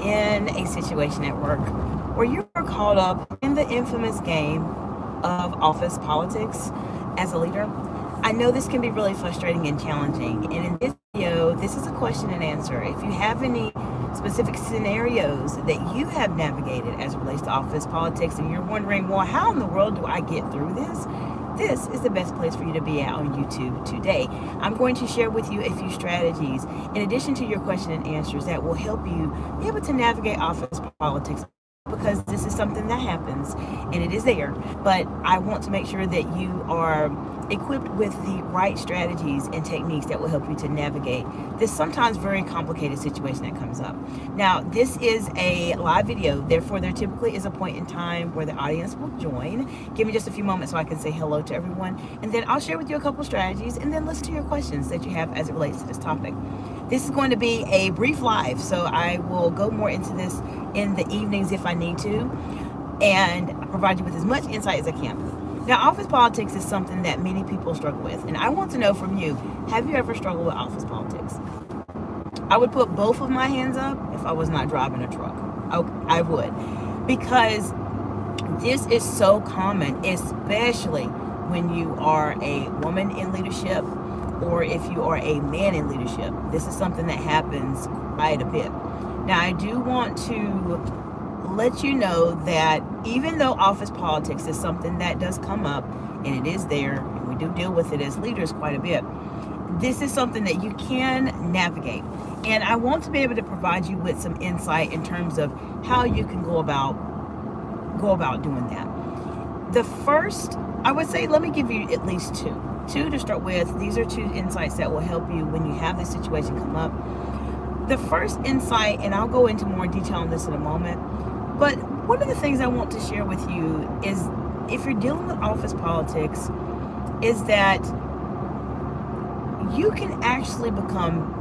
in a situation at work where you are caught up in the infamous game of office politics as a leader? I know this can be really frustrating and challenging. And in this video, this is a question and answer. If you have any specific scenarios that you have navigated as it relates to office politics and you're wondering, well, how in the world do I get through this? This is the best place for you to be at on YouTube today. I'm going to share with you a few strategies in addition to your question and answers that will help you be able to navigate office politics, because this is something that happens and it is there, but I want to make sure that you are equipped with the right strategies and techniques that will help you to navigate this sometimes very complicated situation that comes up. Now, this is a live video, therefore there typically is a point in time where the audience will join. Give me just a few moments so I can say hello to everyone, and then I'll share with you a couple strategies and then listen to your questions that you have as it relates to this topic. This is going to be a brief live, so I will go more into this in the evenings if I need to, and provide you with as much insight as I can. Now, office politics is something that many people struggle with, and I want to know from you, have you ever struggled with office politics? I would put both of my hands up if I was not driving a truck. I would, because this is so common, especially when you are a woman in leadership or if you are a man in leadership. This is something that happens quite a bit. Now, I do want to let you know that even though office politics is something that does come up, and it is there, and we do deal with it as leaders quite a bit, this is something that you can navigate. And I want to be able to provide you with some insight in terms of how you can go about doing that. The first, I would say, let me give you at least two to start with. These are two insights that will help you when you have this situation come up. The first insight, and I'll go into more detail on this in a moment, but one of the things I want to share with you is, if you're dealing with office politics, is that you can actually become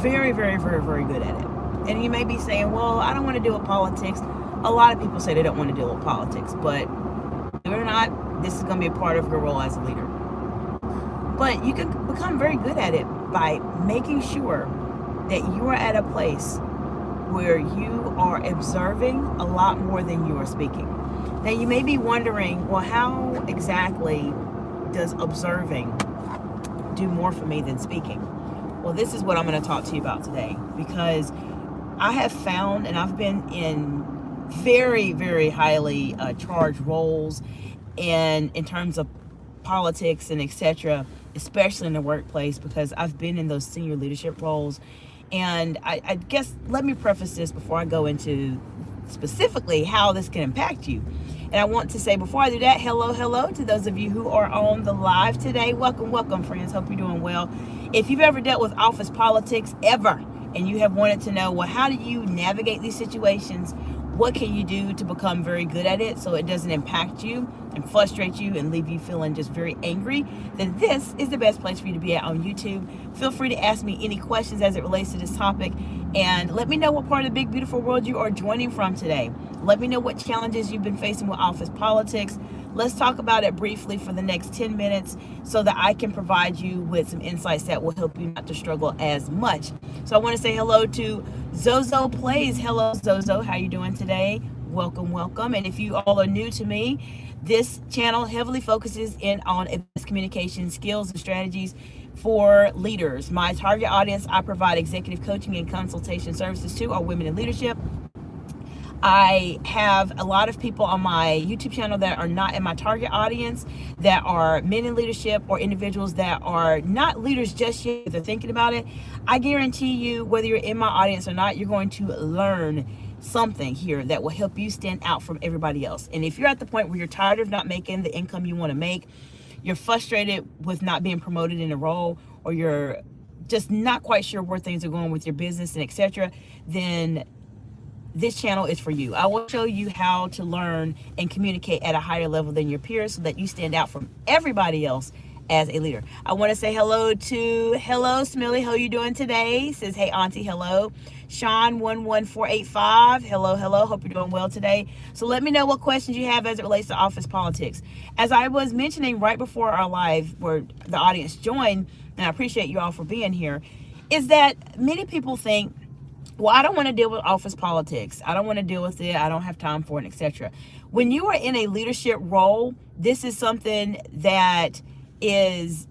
very, very, very, very good at it. And you may be saying, well, I don't want to deal with politics. A lot of people say they don't want to deal with politics, but believe it or not, this is going to be a part of your role as a leader. But you can become very good at it by making sure that you are at a place where you are observing a lot more than you are speaking. Now, you may be wondering, well, how exactly does observing do more for me than speaking? Well, this is what I'm going to talk to you about today, because I have found, and I've been in very, very highly charged roles, and in terms of politics and etc., especially in the workplace, because I've been in those senior leadership roles. And I guess let me preface this before I go into specifically how this can impact you. And I want to say, before I do that, hello to those of you who are on the live today. Welcome, friends. Hope you're doing well. If you've ever dealt with office politics, ever, and you have wanted to know, well, how do you navigate these situations? What can you do to become very good at it so it doesn't impact you and frustrate you and leave you feeling just very angry? Then this is the best place for you to be at on YouTube. Feel free to ask me any questions as it relates to this topic, and let me know what part of the big, beautiful world you are joining from today. Let me know what challenges you've been facing with office politics. Let's talk about it briefly for the next 10 minutes so that I can provide you with some insights that will help you not to struggle as much. So I want to say hello to Zozo Plays. Hello, Zozo. How you doing today? Welcome. And if you all are new to me, this channel heavily focuses in on advanced communication skills and strategies for leaders. My target audience I provide executive coaching and consultation services to are women in leadership. I have a lot of people on my YouTube channel that are not in my target audience, that are men in leadership or individuals that are not leaders just yet, they're thinking about it. I guarantee you, whether you're in my audience or not, you're going to learn something here that will help you stand out from everybody else. And if you're at the point where you're tired of not making the income you want to make, you're frustrated with not being promoted in a role, or you're just not quite sure where things are going with your business and etc., then this channel is for you. I will show you how to learn and communicate at a higher level than your peers so that you stand out from everybody else as a leader. I want to say hello Smiley. How you doing today? Says, hey auntie, hello. Sean 11485, hello. Hope you're doing well today. So let me know what questions you have as it relates to office politics. As I was mentioning right before our live, where the audience joined, and I appreciate you all for being here, is that many people think well, I don't want to deal with office politics. I don't want to deal with it. I don't have time for it, etc. When you are in a leadership role, this is something that is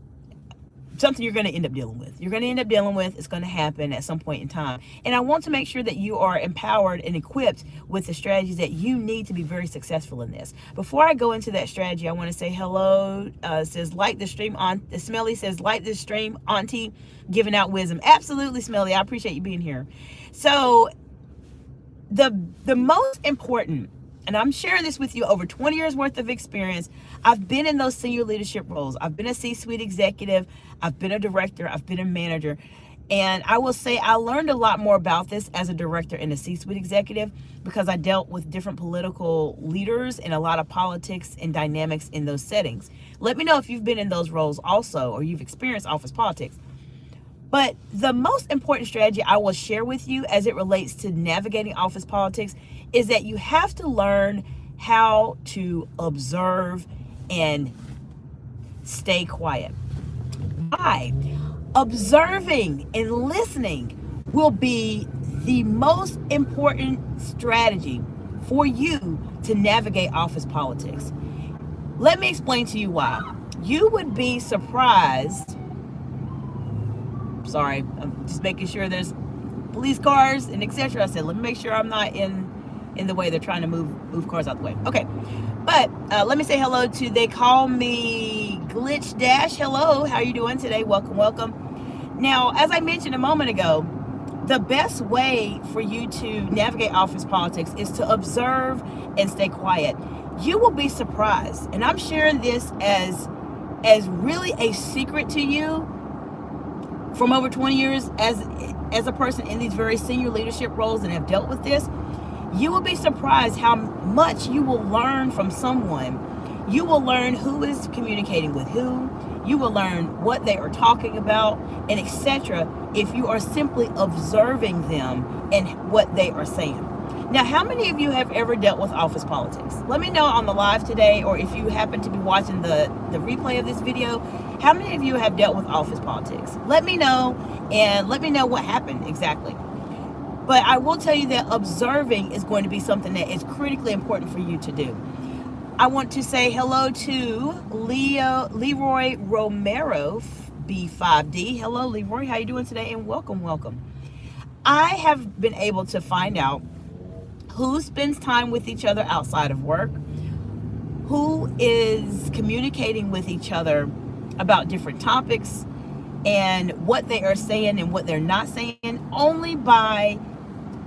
something you're going to end up dealing with. You're going to end up dealing with. It's going to happen at some point in time. And I want to make sure that you are empowered and equipped with the strategies that you need to be very successful in this. Before I go into that strategy, I want to say hello. Says like the stream on. Smelly says like this stream, Auntie, giving out wisdom. Absolutely, Smelly. I appreciate you being here. So the most important, and I'm sharing this with you, over 20 years worth of experience. I've been in those senior leadership roles. I've been a C-suite executive. I've been a director. I've been a manager. And I will say I learned a lot more about this as a director and a C-suite executive because I dealt with different political leaders and a lot of politics and dynamics in those settings. Let me know if you've been in those roles also, or you've experienced office politics. But the most important strategy I will share with you as it relates to navigating office politics is that you have to learn how to observe and stay quiet. Why? Observing and listening will be the most important strategy for you to navigate office politics. Let me explain to you why. You would be surprised. Sorry, I'm just making sure there's police cars and etc. I said, let me make sure I'm not in the way. They're trying to move cars out the way. Okay, but let me say hello to, they call me Glitch Dash. Hello, how are you doing today? Welcome. Now, as I mentioned a moment ago, the best way for you to navigate office politics is to observe and stay quiet. You will be surprised, and I'm sharing this as really a secret to you from over 20 years as a person in these very senior leadership roles and have dealt with this. You will be surprised how much you will learn from someone. You will learn who is communicating with who. You will learn what they are talking about, and etc. if you are simply observing them and what they are saying. Now, how many of you have ever dealt with office politics? Let me know on the live today, or if you happen to be watching the replay of this video, how many of you have dealt with office politics? Let me know, and let me know what happened exactly. But I will tell you that observing is going to be something that is critically important for you to do. I want to say hello to Leroy Romero, B5D. Hello, Leroy. How you doing today? And welcome. I have been able to find out who spends time with each other outside of work, who is communicating with each other about different topics, and what they are saying and what they're not saying, only by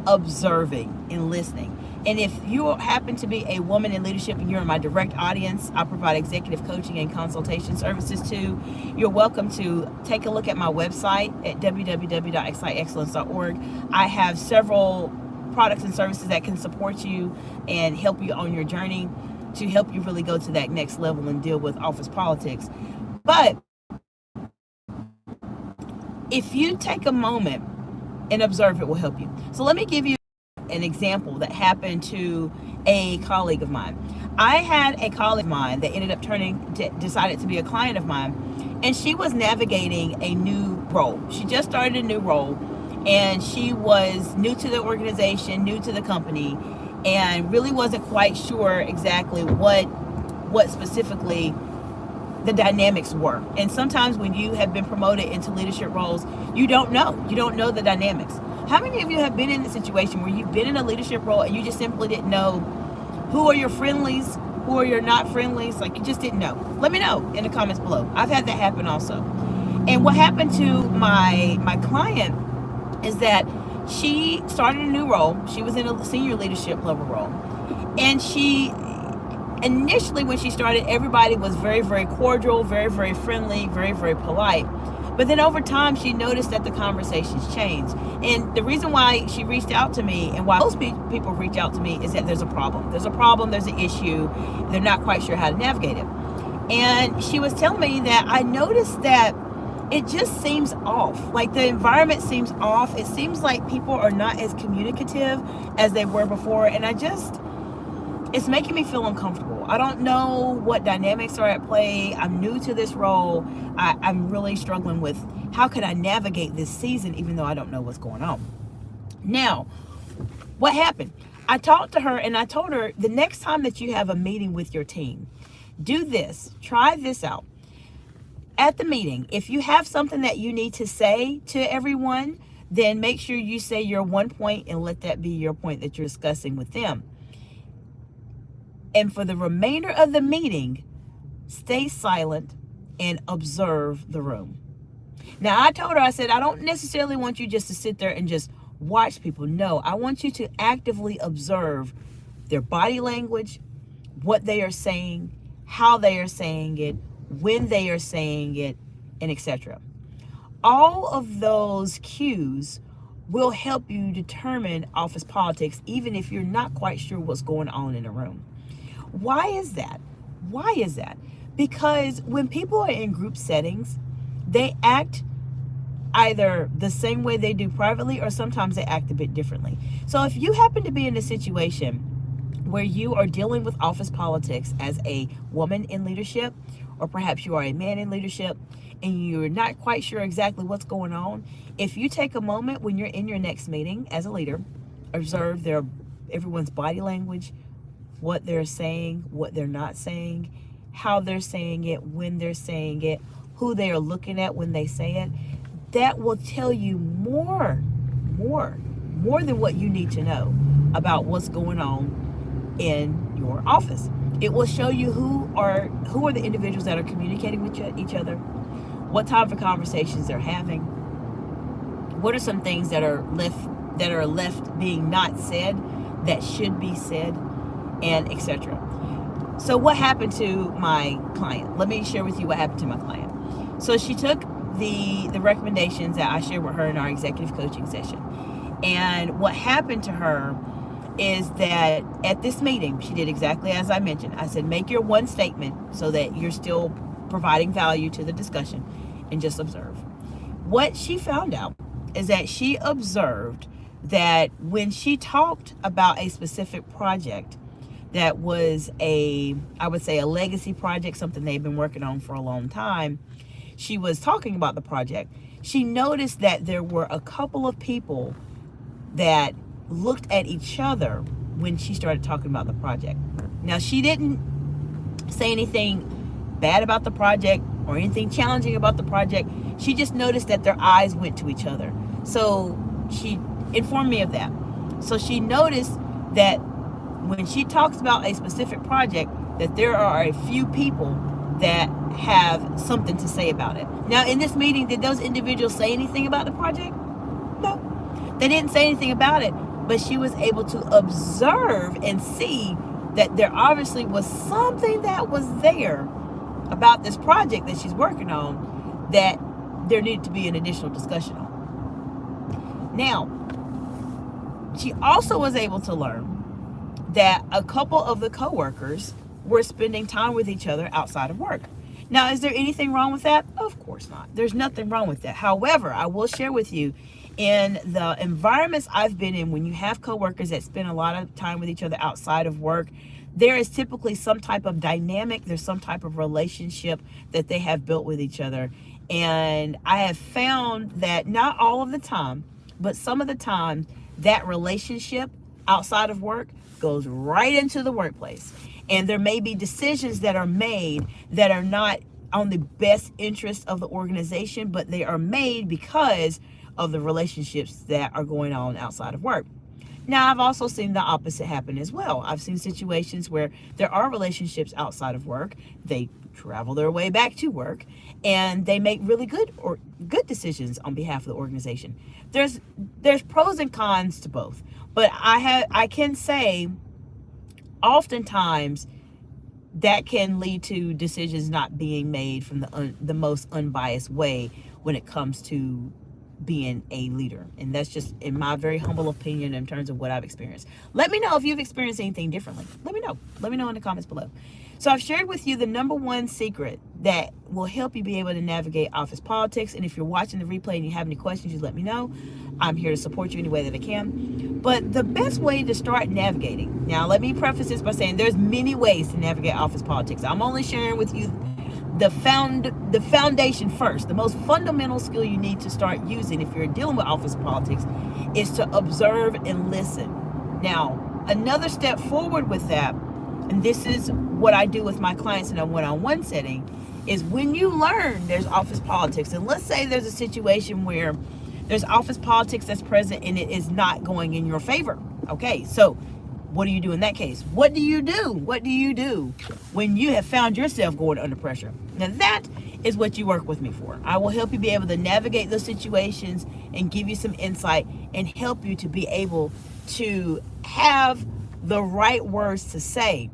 observing and listening. And if you happen to be a woman in leadership and you're in my direct audience, I provide executive coaching and consultation services too. You're welcome to take a look at my website at www.exciteexcellence.org. I have several products and services that can support you and help you on your journey to help you really go to that next level and deal with office politics. But if you take a moment and observe, it will help you. So let me give you an example that happened to a colleague of mine. I had a colleague of mine that ended up decided to be a client of mine, and she was navigating a new role. She just started a new role, and she was new to the organization, new to the company, and really wasn't quite sure exactly what specifically the dynamics were. And sometimes when you have been promoted into leadership roles, you don't know the dynamics. How many of you have been in a situation where you've been in a leadership role and you just simply didn't know who are your friendlies, who are your not friendlies? Like, you just didn't know. Let me know in the comments below. I've had that happen also. And what happened to my client is that she started a new role. She was in a senior leadership level role. And she initially, when she started, everybody was very, very cordial, very, very friendly, very, very polite. But then over time, she noticed that the conversations changed. And the reason why she reached out to me, and why most people reach out to me, is that there's a problem. There's a problem, there's an issue. They're not quite sure how to navigate it. And she was telling me that I noticed that it just seems off. Like, the environment seems off. It seems like people are not as communicative as they were before. And it's making me feel uncomfortable. I don't know what dynamics are at play. I'm new to this role. I'm really struggling with how can I navigate this season even though I don't know what's going on. Now, what happened? I talked to her and I told her, the next time that you have a meeting with your team, do this, try this out. At the meeting, if you have something that you need to say to everyone, then make sure you say your one point and let that be your point that you're discussing with them. And for the remainder of the meeting, stay silent and observe the room. Now, I told her, I said, I don't necessarily want you just to sit there and just watch people. No, I want you to actively observe their body language, what they are saying, how they are saying it, when they are saying it, and etc. All of those cues will help you determine office politics, even if you're not quite sure what's going on in a room. Why is that? Why is that? Because when people are in group settings, they act either the same way they do privately, or sometimes they act a bit differently. So if you happen to be in a situation where you are dealing with office politics as a woman in leadership, or perhaps you are a man in leadership, and you're not quite sure exactly what's going on, if you take a moment when you're in your next meeting as a leader, observe everyone's body language, what they're saying, what they're not saying, how they're saying it, when they're saying it, who they are looking at when they say it, that will tell you more than what you need to know about what's going on in your office. It will show you who are the individuals that are communicating with each other, what type of conversations they're having, what are some things that are left being not said that should be said, and etc. So what happened to my client? Let me share with you what happened to my client. So she took the recommendations that I shared with her in our executive coaching session. And what happened to her is that at this meeting, she did exactly as I mentioned. I said, make your one statement so that you're still providing value to the discussion, and just observe. What she found out is that she observed that when she talked about a specific project that was I would say a legacy project, something they've been working on for a long time, she was talking about the project. She noticed that there were a couple of people that looked at each other when she started talking about the project. Now, she didn't say anything bad about the project or anything challenging about the project. She just noticed that their eyes went to each other. So she informed me of that. So she noticed that when she talks about a specific project, that there are a few people that have something to say about it. Now, in this meeting, did those individuals say anything about the project? No, they didn't say anything about it, but she was able to observe and see that there obviously was something that was there about this project that she's working on that there needed to be an additional discussion on. Now, she also was able to learn that a couple of the coworkers were spending time with each other outside of work. Now, is there anything wrong with that? Of course not. There's nothing wrong with that. However, I will share with you, in the environments I've been in, when you have coworkers that spend a lot of time with each other outside of work, there is typically some type of dynamic, there's some type of relationship that they have built with each other. And I have found that not all of the time, but some of the time, that relationship outside of work goes right into the workplace. And there may be decisions that are made that are not on the best interest of the organization, but they are made because of the relationships that are going on outside of work. Now, I've also seen the opposite happen as well. I've seen situations where there are relationships outside of work. They travel their way back to work, and they make really good decisions on behalf of the organization. There's pros and cons to both, but I can say oftentimes that can lead to decisions not being made from the most unbiased way when it comes to being a leader. And that's just in my very humble opinion in terms of what I've experienced. Let me know if you've experienced anything differently. Let me know in the comments below. So I've shared with you the number one secret that will help you be able to navigate office politics. And if you're watching the replay and you have any questions, just let me know. I'm here to support you any way that I can. But the best way to start navigating, now let me preface this by saying there's many ways to navigate office politics. I'm only sharing with you the foundation first, the most fundamental skill you need to start using if you're dealing with office politics is to observe and listen. Now, another step forward with that, and this is what I do with my clients in a one-on-one setting, is when you learn there's office politics, and let's say there's a situation where there's office politics that's present and it is not going in your favor. Okay, so what do you do in that case? What do you do? What do you do when you have found yourself going under pressure? Now that is what you work with me for. I will help you be able to navigate those situations and give you some insight and help you to be able to have the right words to say,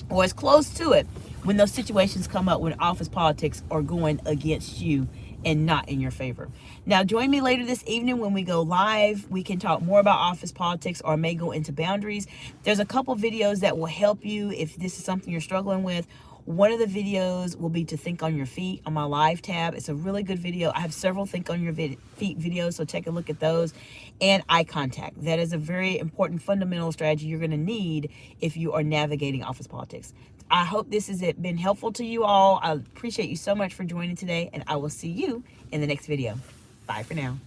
or as close to it, when those situations come up when office politics are going against you and not in your favor. Now, join me later this evening when we go live. We can talk more about office politics or may go into boundaries. There's a couple videos that will help you if this is something you're struggling with. One of the videos will be to think on your feet on my live tab. It's a really good video. I have several think on your feet videos, so take a look at those. And eye contact. That is a very important fundamental strategy you're going to need if you are navigating office politics. I hope this has been helpful to you all. I appreciate you so much for joining today, and I will see you in the next video. Bye for now.